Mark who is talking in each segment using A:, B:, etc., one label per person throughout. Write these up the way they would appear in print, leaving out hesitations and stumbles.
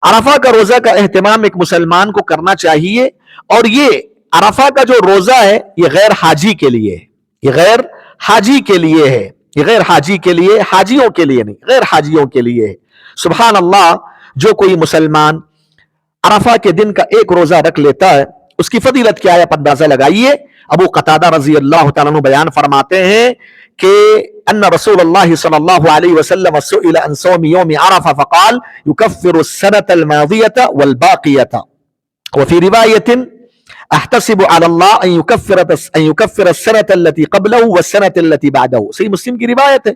A: عرفہ کا روزہ کا اہتمام ایک مسلمان کو کرنا چاہیے، اور یہ عرفہ کا جو روزہ ہے یہ غیر حاجی کے لیے ہے، یہ غیر حاجی کے لیے ہے، یہ غیر حاجی کے لیے، حاجیوں کے لیے نہیں، غیر حاجیوں کے لیے ہے۔ سبحان اللہ، جو کوئی مسلمان عرفہ کے دن کا ایک روزہ رکھ لیتا ہے اس کی فضیلت کیا ہے آپ اندازہ لگائیے۔ ابو قتادہ رضی اللہ تعالیٰ عنہ بیان فرماتے ہیں کہ ان رسول اللہ صلی اللہ علیہ وسلم سئل عن صوم یوم عرفہ فقال یکفر السنة الماضیة والباقیة، وفي رواية احتسب على الله ان يكفر السنة التي قبله والسنة التي بعده۔ صحیح مسلم کی روایت ہے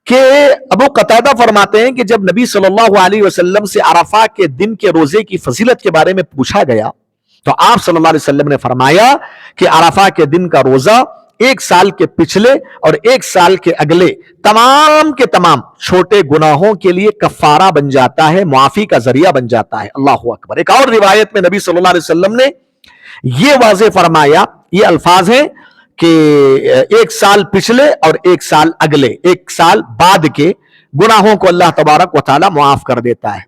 A: کہ ابو قتادہ فرماتے ہیں کہ جب نبی صلی اللہ علیہ وسلم سے عرفہ کے دن کے روزے کی فضیلت کے بارے میں پوچھا گیا تو آپ صلی اللہ علیہ وسلم نے فرمایا کہ عرفہ کے دن کا روزہ ایک سال کے پچھلے اور ایک سال کے اگلے تمام کے تمام چھوٹے گناہوں کے لیے کفارہ بن جاتا ہے، معافی کا ذریعہ بن جاتا ہے۔ اللہ اکبر۔ ایک اور روایت میں نبی صلی اللہ علیہ وسلم نے یہ واضح فرمایا، یہ الفاظ ہیں کہ ایک سال پچھلے اور ایک سال اگلے، ایک سال بعد کے گناہوں کو اللہ تبارک و تعالی معاف کر دیتا ہے۔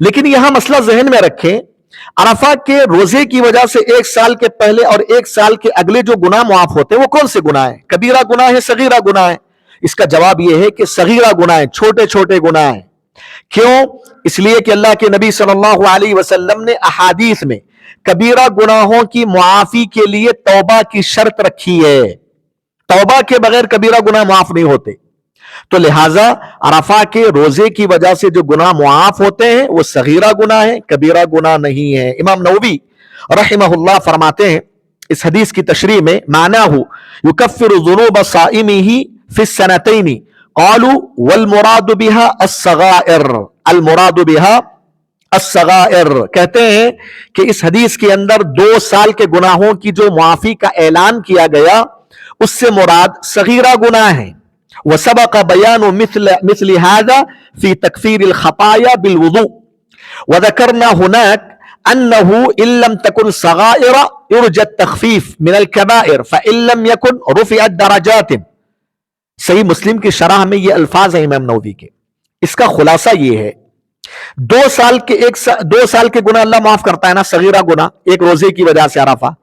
A: لیکن یہاں مسئلہ ذہن میں رکھیں، عرفہ کے روزے کی وجہ سے ایک سال کے پہلے اور ایک سال کے اگلے جو گناہ معاف ہوتے ہیں وہ کون سے گناہ ہیں؟ کبیرہ گناہ ہے، صغیرہ گناہ ہے؟ اس کا جواب یہ ہے کہ صغیرہ گناہ ہیں، چھوٹے چھوٹے گناہ ہیں۔ کیوں؟ اس لیے کہ اللہ کے نبی صلی اللہ علیہ وسلم نے احادیث میں کبیرہ گناہوں کی معافی کے لیے توبہ کی شرط رکھی ہے، توبہ کے بغیر کبیرہ گناہ معاف نہیں ہوتے۔ تو لہٰذا عرفہ کے روزے کی وجہ سے جو گناہ معاف ہوتے ہیں وہ صغیرہ گناہ ہیں، کبیرہ گناہ نہیں ہے۔ امام نووی رحمہ اللہ فرماتے ہیں اس حدیث کی تشریح میں، معناہ یکفر ذنوب صائمہ فی السنتین، قالوا والمراد بها الصغائر، المراد بها الصغائر، کہتے ہیں کہ اس حدیث کے اندر 2 سال کے گناہوں کی جو معافی کا اعلان کیا گیا اس سے مراد صغیرہ گناہ ہیں۔ وسبق بیان مثل هذا في تكفير الخطايا بالوضوء، وذكرنا هناك أنه إن لم تكن صغائر يرجى التخفيف من الكبائر فإن لم يكن رفعت درجات۔ صحیح مسلم کی شرح میں یہ الفاظ ہیں امام نووی کے۔ اس کا خلاصہ یہ ہے، 2 سال کے گناہ اللہ معاف کرتا ہے نا، صغیرہ گناہ، ایک روزے کی وجہ سے عرفہ۔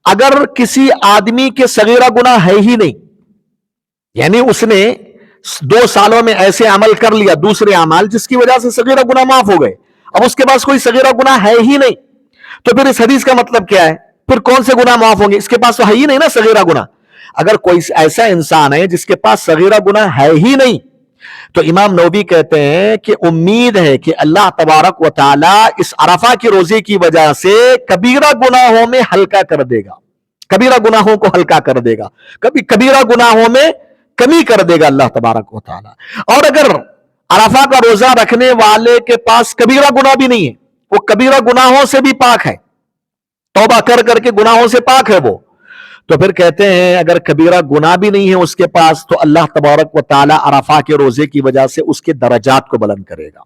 A: اگر کسی آدمی کے صغیرہ گناہ ہے ہی نہیں، یعنی اس نے 2 سالوں میں ایسے عمل کر لیا دوسرے اعمال جس کی وجہ سے صغیرہ گناہ معاف ہو گئے، اب اس کے پاس کوئی صغیرہ گناہ ہے ہی نہیں، تو پھر اس حدیث کا مطلب کیا ہے؟ پھر کون سے گناہ معاف ہوں گے؟ اس کے پاس تو ہے ہی نہیں نا صغیرہ گناہ۔ اگر کوئی ایسا انسان ہے جس کے پاس صغیرہ گناہ ہے ہی نہیں تو امام نووی کہتے ہیں کہ امید ہے کہ اللہ تبارک و تعالی اس عرفہ کے روزے کی وجہ سے کبیرہ گناہوں میں ہلکا کر دے گا، کبیرہ گناہوں کو ہلکا کر دے گا، کبھی کبیرہ گناہوں میں کمی کر دے گا اللہ تبارک و تعالی۔ اور اگر عرفہ کا روزہ رکھنے والے کے پاس کبیرہ گناہ بھی نہیں ہے، وہ کبیرہ گناہوں سے بھی پاک ہے، توبہ کر کر کے گناہوں سے پاک ہے وہ، تو پھر کہتے ہیں اگر کبیرہ گناہ بھی نہیں ہے اس کے پاس تو اللہ تبارک و تعالی عرفہ کے روزے کی وجہ سے اس کے درجات کو بلند کرے گا۔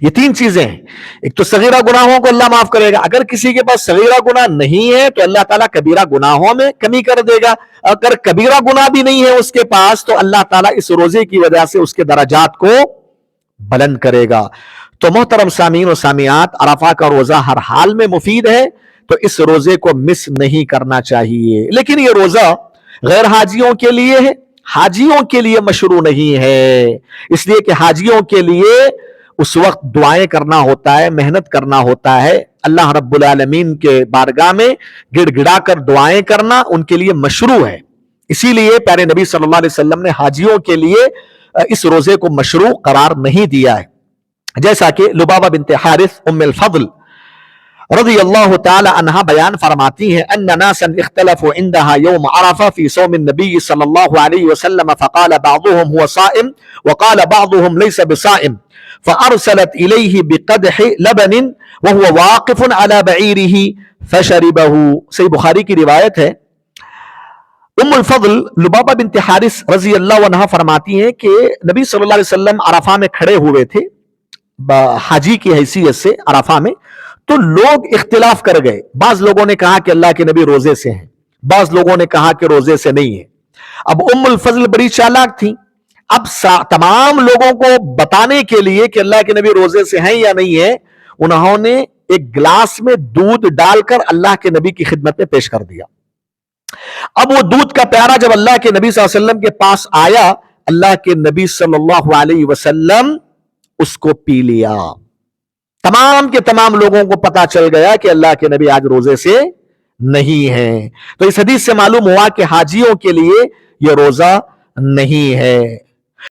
A: یہ 3 چیزیں ہیں، ایک تو صغیرہ گناہوں کو اللہ معاف کرے گا، اگر کسی کے پاس صغیرہ گناہ نہیں ہے تو اللہ تعالیٰ کبیرہ گناہوں میں کمی کر دے گا، اگر کبیرہ گناہ بھی نہیں ہے اس کے پاس تو اللہ تعالیٰ اس روزے کی وجہ سے اس کے درجات کو بلند کرے گا۔ تو محترم سامعین و سامعات، عرفہ کا روزہ ہر حال میں مفید ہے، تو اس روزے کو مس نہیں کرنا چاہیے۔ لیکن یہ روزہ غیر حاجیوں کے لیے ہے، حاجیوں کے لیے مشروع نہیں ہے، اس لیے کہ حاجیوں کے لیے اس وقت دعائیں کرنا ہوتا ہے، محنت کرنا ہوتا ہے، اللہ رب العالمین کے بارگاہ میں گڑ گڑا کر دعائیں کرنا ان کے لیے مشروع ہے۔ اسی لیے پیارے نبی صلی اللہ علیہ وسلم نے حاجیوں کے لیے اس روزے کو مشروع قرار نہیں دیا ہے، جیسا کہ لبابہ بنت حارث ام الفضل رضی اللہ تعالی عنہ بیان فرماتی ہیں ان ناسا اختلفوا عندها يوم عرفہ في صوم النبي صلی اللہ علیہ وسلم فقال بعضهم هو صائم وقال بعضهم ليس بصائم فارسلت الیہ بقدح لبن وهو واقف على بعیره فشربه۔ صحیح بخاری کی روایت ہے، ام الفضل لبابہ بنت حارث رضی اللہ عنہ فرماتی ہیں کہ نبی صلی اللہ علیہ وسلم عرفہ میں کھڑے ہوئے تھے حاجی کی حیثیت سے عرفہ میں، تو لوگ اختلاف کر گئے، بعض لوگوں نے کہا کہ اللہ کے نبی روزے سے ہیں، بعض لوگوں نے کہا کہ روزے سے نہیں ہے۔ اب ام الفضل بڑی چالاک تھی، اب تمام لوگوں کو بتانے کے لیے کہ اللہ کے نبی روزے سے ہیں یا نہیں ہے، انہوں نے ایک گلاس میں دودھ ڈال کر اللہ کے نبی کی خدمت میں پیش کر دیا۔ اب وہ دودھ کا پیالہ جب اللہ کے نبی صلی اللہ علیہ وسلم کے پاس آیا، اللہ کے نبی صلی اللہ علیہ وسلم اس کو پی لیا۔ تمام کے تمام لوگوں کو پتا چل گیا کہ اللہ کے نبی آج روزے سے نہیں ہیں۔ تو اس حدیث سے معلوم ہوا کہ حاجیوں کے لیے یہ روزہ نہیں ہے۔